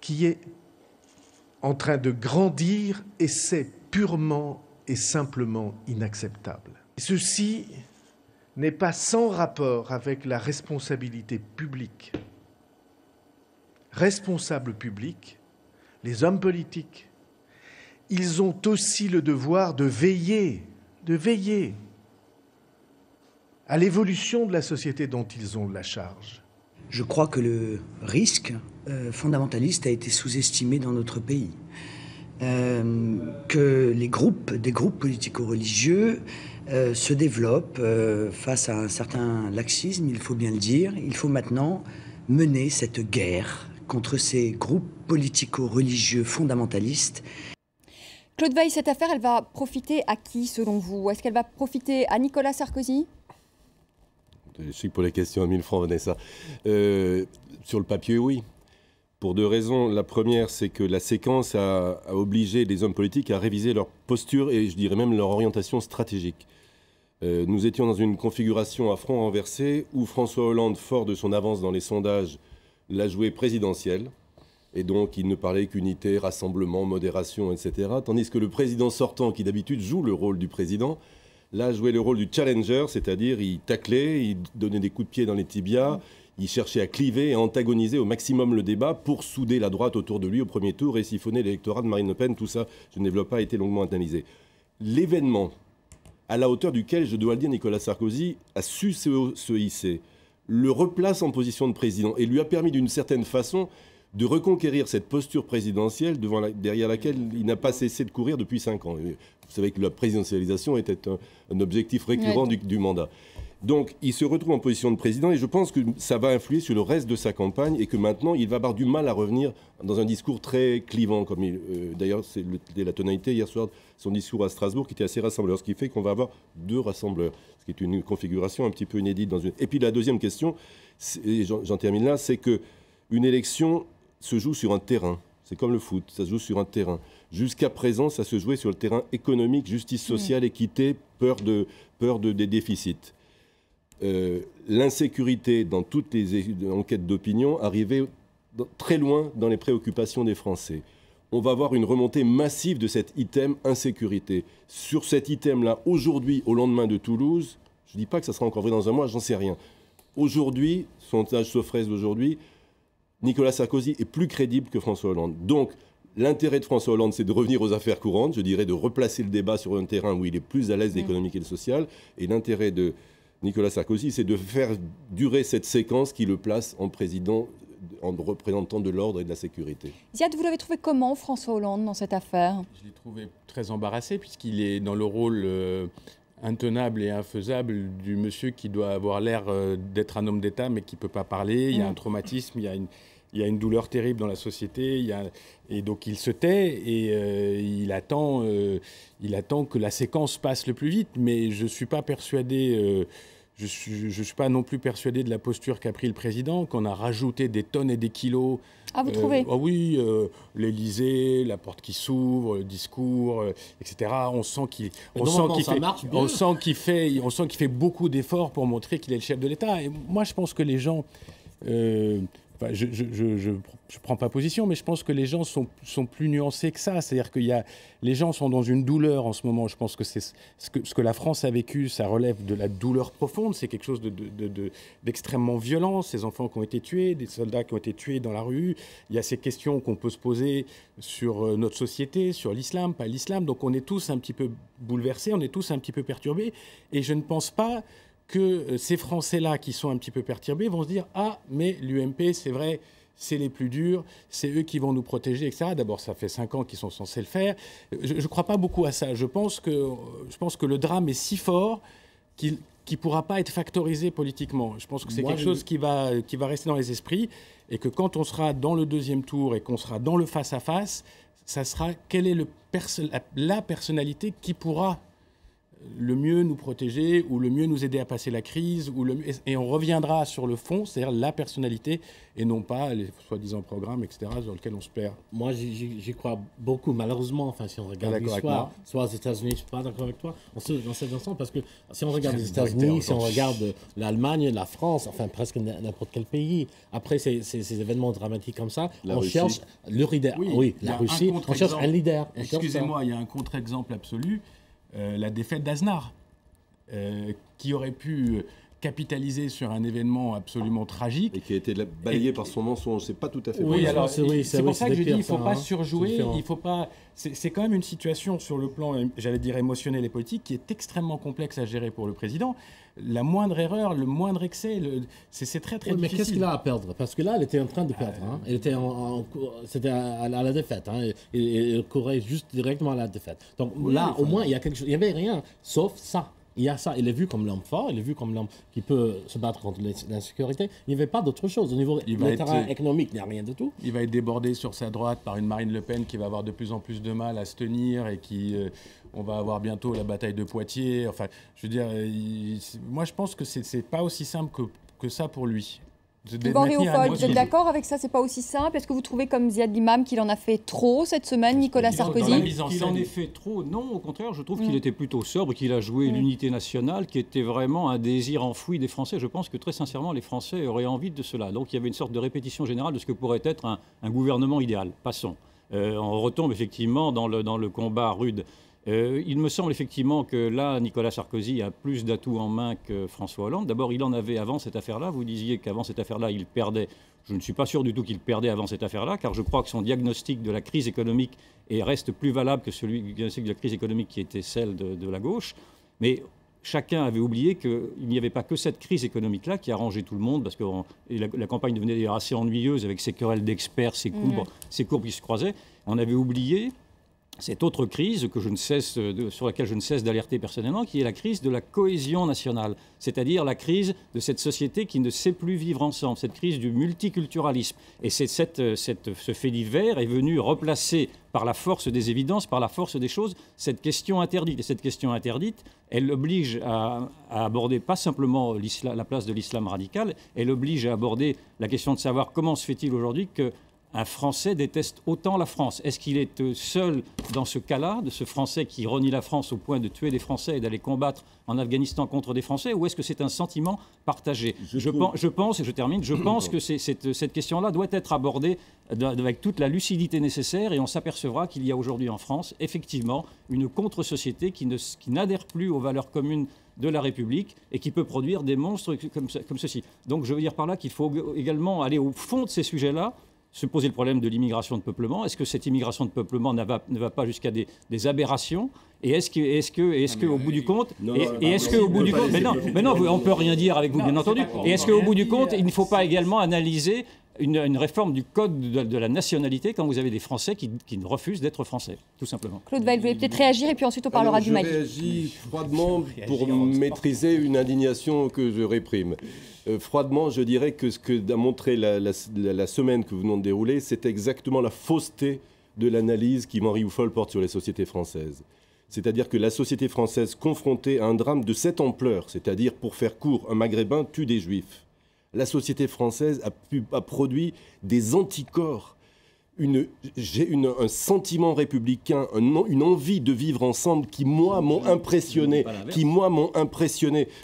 qui est en train de grandir et c'est purement et simplement inacceptable. Ceci n'est pas sans rapport avec la responsabilité publique. Responsables publics, les hommes politiques, ils ont aussi le devoir de veiller à l'évolution de la société dont ils ont la charge. Je crois que le risque fondamentaliste a été sous-estimé dans notre pays. Que des groupes politico-religieux se développent face à un certain laxisme, il faut bien le dire. Il faut maintenant mener cette guerre contre ces groupes politico-religieux fondamentalistes. Claude Veil, cette affaire, elle va profiter à qui, selon vous? Est-ce qu'elle va profiter à Nicolas Sarkozy? Je suis pour les questions à 1000 francs, Vanessa. Sur le papier, oui. Pour deux raisons. La première, c'est que la séquence a obligé les hommes politiques à réviser leur posture et je dirais même leur orientation stratégique. Nous étions dans une configuration à front renversé où François Hollande, fort de son avance dans les sondages, l'a joué présidentielle. Et donc, il ne parlait qu'unité, rassemblement, modération, etc. Tandis que le président sortant, qui d'habitude joue le rôle du président, là, jouait le rôle du challenger, c'est-à-dire il taclait, il donnait des coups de pied dans les tibias, il cherchait à cliver et à antagoniser au maximum le débat pour souder la droite autour de lui au premier tour et siphonner l'électorat de Marine Le Pen. Tout ça, je ne développe pas, a été longuement analysé. L'événement à la hauteur duquel, je dois le dire, Nicolas Sarkozy a su se hisser, le replace en position de président et lui a permis d'une certaine façon de reconquérir cette posture présidentielle derrière laquelle il n'a pas cessé de courir depuis 5 ans. Vous savez que la présidentialisation était un objectif récurrent du mandat. Donc, il se retrouve en position de président et je pense que ça va influer sur le reste de sa campagne et que maintenant, il va avoir du mal à revenir dans un discours très clivant. D'ailleurs, c'était la tonalité hier soir, son discours à Strasbourg qui était assez rassembleur, ce qui fait qu'on va avoir 2 rassembleurs, ce qui est une configuration un petit peu inédite. Et puis la deuxième question, et j'en termine là, c'est qu'une élection se joue sur un terrain. C'est comme le foot, ça se joue sur un terrain. Jusqu'à présent, ça se jouait sur le terrain économique, justice sociale, équité, peur des déficits. L'insécurité dans toutes les enquêtes d'opinion arrivait très loin dans les préoccupations des Français. On va avoir une remontée massive de cet item insécurité. Sur cet item-là, aujourd'hui, au lendemain de Toulouse, je ne dis pas que ça sera encore vrai dans un mois, j'en sais rien. Aujourd'hui, sondage Sofres d'aujourd'hui, Nicolas Sarkozy est plus crédible que François Hollande. Donc, l'intérêt de François Hollande, c'est de revenir aux affaires courantes, je dirais de replacer le débat sur un terrain où il est plus à l'aise l'économique et le social. Et l'intérêt de Nicolas Sarkozy, c'est de faire durer cette séquence qui le place en président, en représentant de l'ordre et de la sécurité. Ziad, vous l'avez trouvé comment, François Hollande, dans cette affaire? Je l'ai trouvé très embarrassé, puisqu'il est dans le rôle intenable et infaisable du monsieur qui doit avoir l'air d'être un homme d'État, mais qui ne peut pas parler. Il y a un traumatisme, il y a une douleur terrible dans la société, et donc il se tait et il attend que la séquence passe le plus vite. Mais je ne suis pas persuadé, je suis pas non plus persuadé de la posture qu'a pris le président, qu'on a rajouté des tonnes et des kilos. Ah, vous trouvez? Ah oui, l'Élysée, la porte qui s'ouvre, le discours, etc. On sent qu'il fait beaucoup d'efforts pour montrer qu'il est le chef de l'État. Et moi, je pense que les gens... je ne prends pas position, mais je pense que les gens sont plus nuancés que ça. C'est-à-dire que les gens sont dans une douleur en ce moment. Je pense que c'est ce que la France a vécu, ça relève de la douleur profonde. C'est quelque chose d'extrêmement violent. Ces enfants qui ont été tués, des soldats qui ont été tués dans la rue. Il y a ces questions qu'on peut se poser sur notre société, sur l'islam, pas l'islam. Donc on est tous un petit peu bouleversés, on est tous un petit peu perturbés. Et je ne pense pas que ces Français-là qui sont un petit peu perturbés vont se dire « Ah, mais l'UMP, c'est vrai, c'est les plus durs, c'est eux qui vont nous protéger, etc. » D'abord, ça fait 5 ans qu'ils sont censés le faire. Je ne crois pas beaucoup à ça. Je pense que le drame est si fort qu'il ne pourra pas être factorisé politiquement. Je pense que c'est quelque chose qui va rester dans les esprits et que quand on sera dans le deuxième tour et qu'on sera dans le face-à-face, ça sera quelle est la personnalité qui pourra le mieux nous protéger ou le mieux nous aider à passer la crise, et on reviendra sur le fond, c'est-à-dire la personnalité, et non pas les soi-disant programmes, etc., dans lesquels on se perd. Moi, j'y crois beaucoup, malheureusement. Enfin, si on regarde l'histoire, soit aux États-Unis, je ne suis pas d'accord avec toi, dans cet instant, parce que si on regarde les États-Unis, si on regarde l'Allemagne, la France, enfin presque n'importe quel pays, après ces événements dramatiques comme ça, on cherche le leader. Oui, la Russie, on cherche un leader. Excusez-moi, il y a un contre-exemple absolu. La défaite d'Aznar, qui aurait pu capitaliser sur un événement absolument tragique. Et qui a été balayé par son mensonge, c'est pas tout à fait oui, vrai. alors, c'est pour ça que je dis, il ne faut pas surjouer, il faut pas... C'est quand même une situation sur le plan, j'allais dire, émotionnel et politique, qui est extrêmement complexe à gérer pour le président. La moindre erreur, le moindre excès, c'est très très difficile. Mais qu'est-ce qu'il a à perdre? Parce que là, elle était en train de perdre. Elle était c'était à la défaite. Et elle courait juste directement à la défaite. Donc là, au moins, il y a quelque chose. Il n'y avait rien, sauf ça. Il y a ça. Il est vu comme l'homme fort, il est vu comme l'homme qui peut se battre contre l'insécurité. Il n'y avait pas d'autre chose. Au niveau du terrain économique, il n'y a rien du tout. Il va être débordé sur sa droite par une Marine Le Pen qui va avoir de plus en plus de mal à se tenir et qui... on va avoir bientôt la bataille de Poitiers. Enfin, je veux dire, moi je pense que c'est pas aussi simple que ça pour lui. Yvan Riofol, vous êtes d'accord avec ça? C'est pas aussi simple? Est-ce que vous trouvez, comme Ziad Limam, qu'il en a fait trop cette semaine, Nicolas Sarkozy? Qu'il en ait fait trop? Non, au contraire, je trouve qu'il était plutôt sobre, qu'il a joué l'unité nationale, qui était vraiment un désir enfoui des Français. Je pense que très sincèrement, les Français auraient envie de cela. Donc il y avait une sorte de répétition générale de ce que pourrait être un gouvernement idéal. Passons. On retombe effectivement dans le combat rude. Il me semble effectivement que là, Nicolas Sarkozy a plus d'atouts en main que François Hollande. D'abord, il en avait avant cette affaire-là. Vous disiez qu'avant cette affaire-là, il perdait. Je ne suis pas sûr du tout qu'il perdait avant cette affaire-là, car je crois que son diagnostic de la crise économique reste plus valable que celui du diagnostic de la crise économique qui était celle de la gauche. Mais chacun avait oublié qu'il n'y avait pas que cette crise économique-là qui arrangeait tout le monde, parce que la campagne devenait d'ailleurs assez ennuyeuse avec ses querelles d'experts, ses courbes qui se croisaient. On avait oublié cette autre crise sur laquelle je ne cesse d'alerter personnellement, qui est la crise de la cohésion nationale, c'est-à-dire la crise de cette société qui ne sait plus vivre ensemble, cette crise du multiculturalisme. Et ce fait divers est venu replacer par la force des évidences, par la force des choses, cette question interdite. Et cette question interdite, elle oblige à aborder pas simplement la place de l'islam radical, elle oblige à aborder la question de savoir comment se fait-il aujourd'hui que un Français déteste autant la France. Est-ce qu'il est seul dans ce cas-là, de ce Français qui renie la France au point de tuer des Français et d'aller combattre en Afghanistan contre des Français, ou est-ce que c'est un sentiment partagé? Je pense, et je termine, je pense que cette question-là doit être abordée avec toute la lucidité nécessaire, et on s'apercevra qu'il y a aujourd'hui en France, effectivement, une contre-société qui n'adhère plus aux valeurs communes de la République et qui peut produire des monstres comme ceci. Donc je veux dire par là qu'il faut également aller au fond de ces sujets-là, se poser le problème de l'immigration de peuplement. Est-ce que cette immigration de peuplement ne va pas jusqu'à des aberrations? Et est-ce que au bout du compte, mais non, on peut rien dire avec vous, bien entendu. Et est-ce qu'au bout du compte, il ne faut pas également analyser une réforme du code de la nationalité quand vous avez des Français qui refusent d'être Français, tout simplement. Claude Weil, vous voulez peut-être réagir et puis ensuite on parlera du Mali. Je réagis froidement pour maîtriser une indignation que je réprime. Froidement, je dirais que ce que a montré la semaine que vous venons de dérouler, c'est exactement la fausseté de l'analyse qu'Yvan Riofol porte sur les sociétés françaises. C'est-à-dire que la société française confrontée à un drame de cette ampleur, c'est-à-dire, pour faire court, un Maghrébin tue des Juifs. La société française a produit des anticorps, un sentiment républicain, une envie de vivre ensemble qui, moi, m'ont impressionné.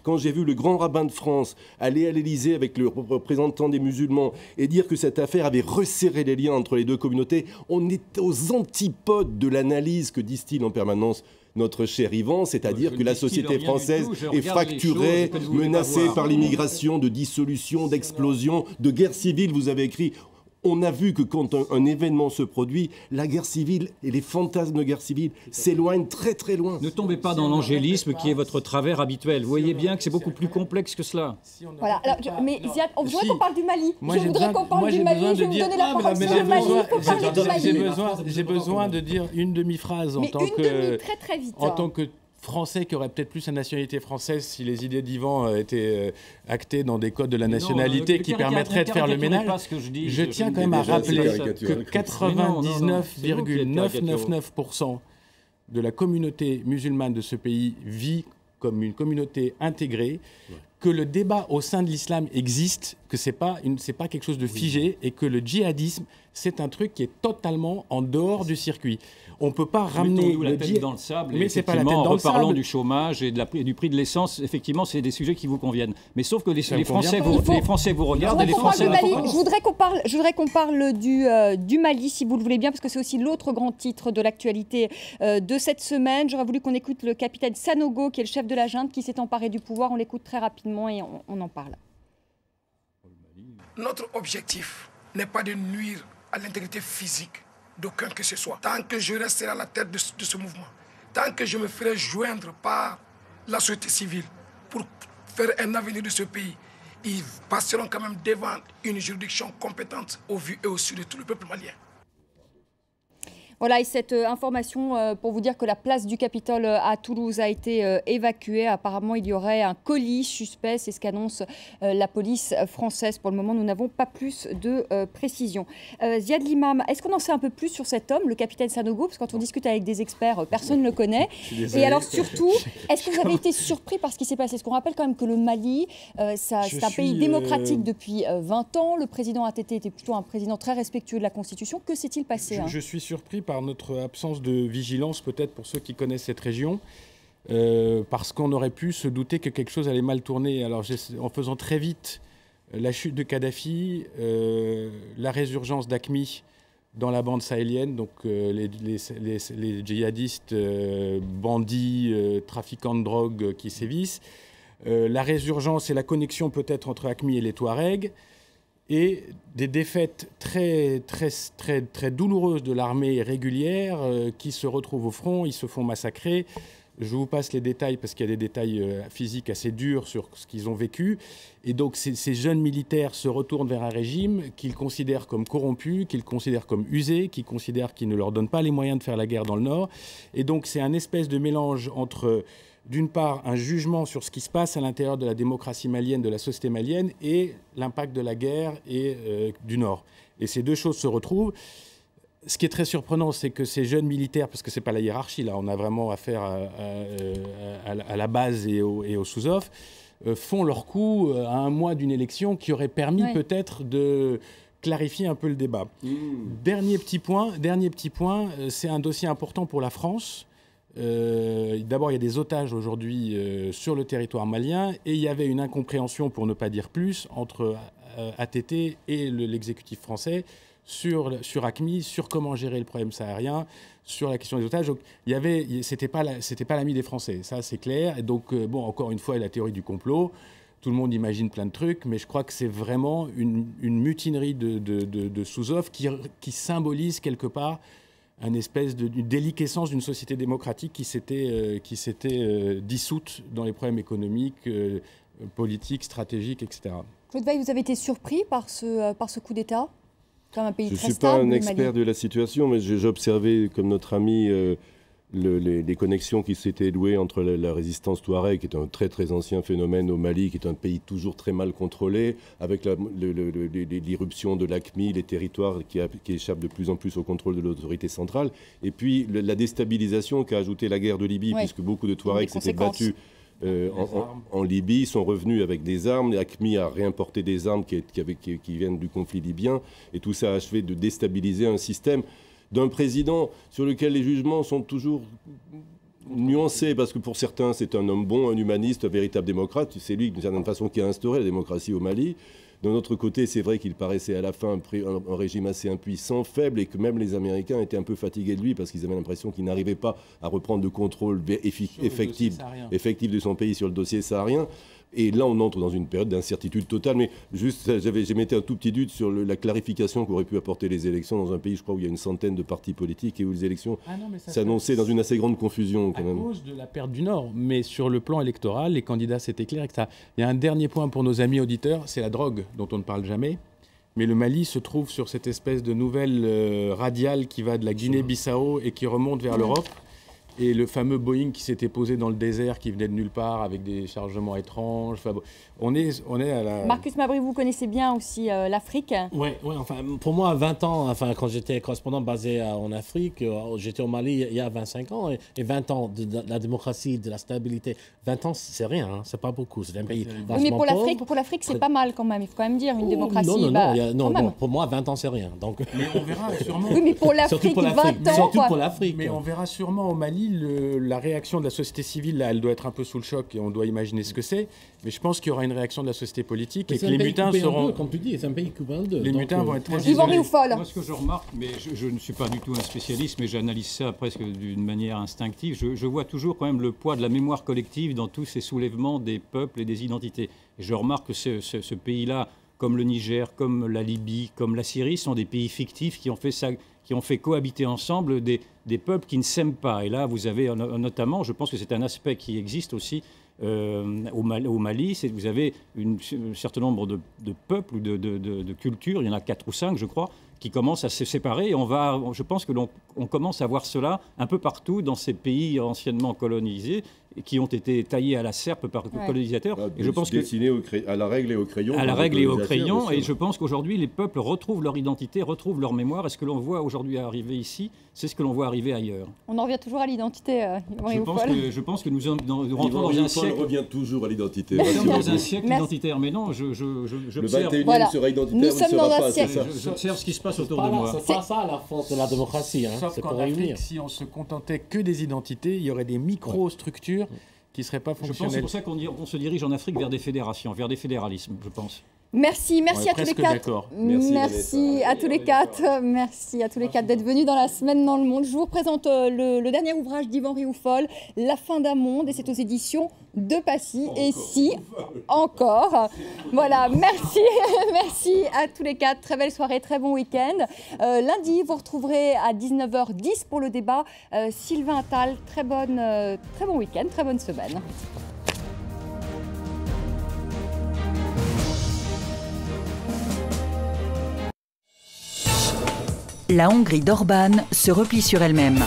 Quand j'ai vu le grand rabbin de France aller à l'Élysée avec le représentant des musulmans et dire que cette affaire avait resserré les liens entre les deux communautés, on est aux antipodes de l'analyse que distille en permanence notre cher Yvan, c'est-à-dire que la société française est fracturée, menacée par l'immigration, de dissolution, d'explosion, de guerre civile. Vous avez écrit... On a vu que quand un événement se produit, la guerre civile et les fantasmes de guerre civile s'éloignent très très loin. Ne tombez pas dans l'angélisme qui est votre travers habituel. Vous voyez bien que c'est beaucoup plus complexe que cela. Voilà. Alors, mais Ziad, on voudrait qu'on parle du Mali. Je voudrais qu'on parle du Mali. Je vais vous donner la parole sur le Mali. Il faut parler du Mali. J'ai besoin de dire une demi-phrase en tant que Français qui aurait peut-être plus la nationalité française si les idées d'Yvan étaient actées dans des codes de la nationalité qui permettraient de faire le ménage. Je tiens quand même à rappeler que 99,999% de la communauté musulmane de ce pays vit comme une communauté intégrée, que le débat au sein de l'islam existe, que c'est pas quelque chose de figé, et que le djihadisme, c'est un truc qui est totalement en dehors du circuit. On ne peut pas ramener la tête dans le sable. Mais c'est pas la tête dans le sable. En reparlant du chômage et du prix de l'essence, effectivement, c'est des sujets qui vous conviennent. Mais sauf que les Français vous regardent et les Français... Je voudrais qu'on parle du Mali, si vous le voulez bien, parce que c'est aussi l'autre grand titre de l'actualité de cette semaine. J'aurais voulu qu'on écoute le capitaine Sanogo, qui est le chef de la junte, qui s'est emparé du pouvoir. On l'écoute très rapidement et on en parle. Notre objectif n'est pas de nuire à l'intégrité physique d'aucun que ce soit. Tant que je resterai à la tête de ce mouvement, tant que je me ferai joindre par la société civile pour faire un avenir de ce pays, ils passeront quand même devant une juridiction compétente au vu et au su de tout le peuple malien. Voilà, et cette information pour vous dire que la place du Capitole à Toulouse a été évacuée. Apparemment, il y aurait un colis suspect, c'est ce qu'annonce la police française. Pour le moment, nous n'avons pas plus de précision. Ziad Limam, est-ce qu'on en sait un peu plus sur cet homme, le capitaine Sanogo? Parce que quand on discute avec des experts, personne ne le connaît. Et alors surtout, est-ce que vous avez été surpris par ce qui s'est passé? Parce qu'on rappelle quand même que le Mali, c'est un pays démocratique depuis 20 ans. Le président ATT était plutôt un président très respectueux de la Constitution. Que s'est-il passé? Je suis surpris par notre absence de vigilance, peut-être pour ceux qui connaissent cette région, parce qu'on aurait pu se douter que quelque chose allait mal tourner. Alors, en faisant très vite la chute de Kadhafi, la résurgence d'AQMI dans la bande sahélienne, donc les djihadistes, bandits, trafiquants de drogue qui sévissent, la résurgence et la connexion peut-être entre AQMI et les Touaregs, et des défaites très, très, très, très douloureuses de l'armée régulière qui se retrouvent au front, ils se font massacrer. Je vous passe les détails parce qu'il y a des détails physiques assez durs sur ce qu'ils ont vécu. Et donc ces jeunes militaires se retournent vers un régime qu'ils considèrent comme corrompu, qu'ils considèrent comme usé, qu'ils considèrent qu'il ne leur donne pas les moyens de faire la guerre dans le Nord. Et donc c'est un espèce de mélange entre... d'une part, un jugement sur ce qui se passe à l'intérieur de la démocratie malienne, de la société malienne, et l'impact de la guerre et du Nord. Et ces deux choses se retrouvent. Ce qui est très surprenant, c'est que ces jeunes militaires, parce que ce n'est pas la hiérarchie, là, on a vraiment affaire à la base et au sous-off, font leur coup à un mois d'une élection qui aurait permis peut-être de clarifier un peu le débat. Dernier petit point, c'est un dossier important pour la France. D'abord, il y a des otages aujourd'hui sur le territoire malien et il y avait une incompréhension, pour ne pas dire plus, entre ATT et l'exécutif français sur AQMI, sur comment gérer le problème sahérien, sur la question des otages. Donc, c'était pas l'ami des Français, ça c'est clair. Et donc, bon, encore une fois, la théorie du complot. Tout le monde imagine plein de trucs, mais je crois que c'est vraiment une mutinerie de sous-off qui symbolise quelque part une espèce de déliquescence d'une société démocratique qui s'était dissoute dans les problèmes économiques, politiques, stratégiques, etc. Claude Veil, vous avez été surpris par ce coup d'État, comme un pays très stable? Je ne suis pas un expert de la situation, mais j'ai observé, comme notre ami, les connexions qui s'étaient nouées entre la résistance touareg, qui est un très très ancien phénomène au Mali, qui est un pays toujours très mal contrôlé, avec l'irruption de l'AQMI, les territoires qui échappent de plus en plus au contrôle de l'autorité centrale, et puis la déstabilisation qu'a ajouté la guerre de Libye, puisque beaucoup de Touaregs s'étaient battus en Libye, sont revenus avec des armes. l'AQMI a réimporté des armes qui viennent du conflit libyen, et tout ça a achevé de déstabiliser un système d'un président sur lequel les jugements sont toujours nuancés, parce que pour certains, c'est un homme bon, un humaniste, un véritable démocrate. C'est lui, d'une certaine façon, qui a instauré la démocratie au Mali. D'un autre côté, c'est vrai qu'il paraissait à la fin un régime assez impuissant, faible, et que même les Américains étaient un peu fatigués de lui, parce qu'ils avaient l'impression qu'il n'arrivait pas à reprendre le contrôle effectif de son pays sur le dossier saharien. Et là, on entre dans une période d'incertitude totale. Mais juste, j'émettais un tout petit doute sur la clarification qu'auraient pu apporter les élections dans un pays, je crois, où il y a une centaine de partis politiques et où les élections s'annonçaient dans une assez grande confusion, quand même. À cause de la perte du Nord. Mais sur le plan électoral, les candidats, c'était clair. Il y a un dernier point pour nos amis auditeurs, c'est la drogue, dont on ne parle jamais. Mais le Mali se trouve sur cette espèce de nouvelle radiale qui va de la Guinée-Bissau et qui remonte vers l'Europe, et le fameux Boeing qui s'était posé dans le désert, qui venait de nulle part avec des chargements étranges. Enfin, on est à la... Marcus Mabry, vous connaissez bien aussi l'Afrique. Oui, enfin, pour moi, à 20 ans, enfin, quand j'étais correspondant basé en Afrique, j'étais au Mali il y a 25 ans, et 20 ans de la démocratie, de la stabilité, 20 ans, c'est rien, hein, c'est pas beaucoup, c'est un pays vachement mais pauvre. pour l'Afrique, c'est pas mal quand même, il faut quand même dire, une démocratie. Non, pour moi, 20 ans, c'est rien. Donc... Mais on verra sûrement... Oui, mais pour l'Afrique, 20 ans... Surtout pour l'Afrique. Mais on verra sûrement au Mali, la réaction de la société civile, là, elle doit être un peu sous le choc et on doit imaginer ce que c'est. Mais je pense qu'il y aura une réaction de la société politique et que les mutins seront... Comme tu dis, c'est un pays coupé en deux. Les mutins vont être très isolés. Moi, ce que je remarque, mais je ne suis pas du tout un spécialiste, mais j'analyse ça presque d'une manière instinctive, je vois toujours quand même le poids de la mémoire collective dans tous ces soulèvements des peuples et des identités. Et je remarque que ce pays-là, comme le Niger, comme la Libye, comme la Syrie, sont des pays fictifs qui ont fait cohabiter ensemble des peuples qui ne s'aiment pas. Et là, vous avez notamment, je pense que c'est un aspect qui existe aussi au Mali, vous avez un certain nombre de peuples ou de cultures, il y en a 4 ou 5 je crois, qui commencent à se séparer. Et je pense que on commence à voir cela un peu partout dans ces pays anciennement colonisés qui ont été taillés à la serpe par les colonisateurs. Et je pense dessinés à la règle et au crayon. À la règle et au crayon. Et je pense qu'aujourd'hui, les peuples retrouvent leur identité, retrouvent leur mémoire. Et ce que l'on voit aujourd'hui arriver ici, c'est ce que l'on voit arriver ailleurs. On en revient toujours à l'identité. Je pense que nous rentrons dans un siècle... On revient toujours à l'identité. Nous sommes dans un siècle identitaire. Mais non, le 21e sera identitaire, nous sommes dans un siècle. J'observe ce qui se passe autour de moi. C'est pas ça la force de la démocratie. Sauf qu'en Afrique, si on se contentait que des identités, il y aurait des micro-structures qui ne seraient pas fonctionnelles. Je pense que c'est pour ça qu'on se dirige en Afrique vers des fédérations, vers des fédéralismes, je pense. Merci à tous les 4. Merci à tous les 4. Merci à tous les 4 d'être venus dans la semaine dans le monde. Je vous présente le dernier ouvrage d'Yvan Rioufol, La fin d'un monde, et c'est aux éditions de Passy. Et si, encore. Voilà, merci. Merci à tous les 4. Très belle soirée, très bon week-end. Lundi, vous retrouverez à 19h10 pour le débat Sylvain Attal. Très bon week-end, très bonne semaine. La Hongrie d'Orbán se replie sur elle-même.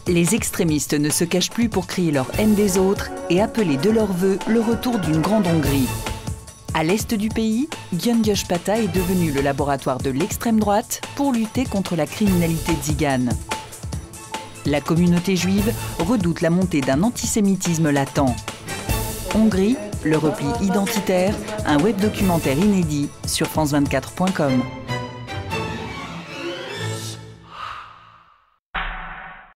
Les extrémistes ne se cachent plus pour crier leur haine des autres et appeler de leur vœu le retour d'une grande Hongrie. À l'est du pays, Gyöngyös-Pata est devenu le laboratoire de l'extrême droite pour lutter contre la criminalité tzigane. La communauté juive redoute la montée d'un antisémitisme latent. Hongrie, le repli identitaire, un web documentaire inédit sur france24.com.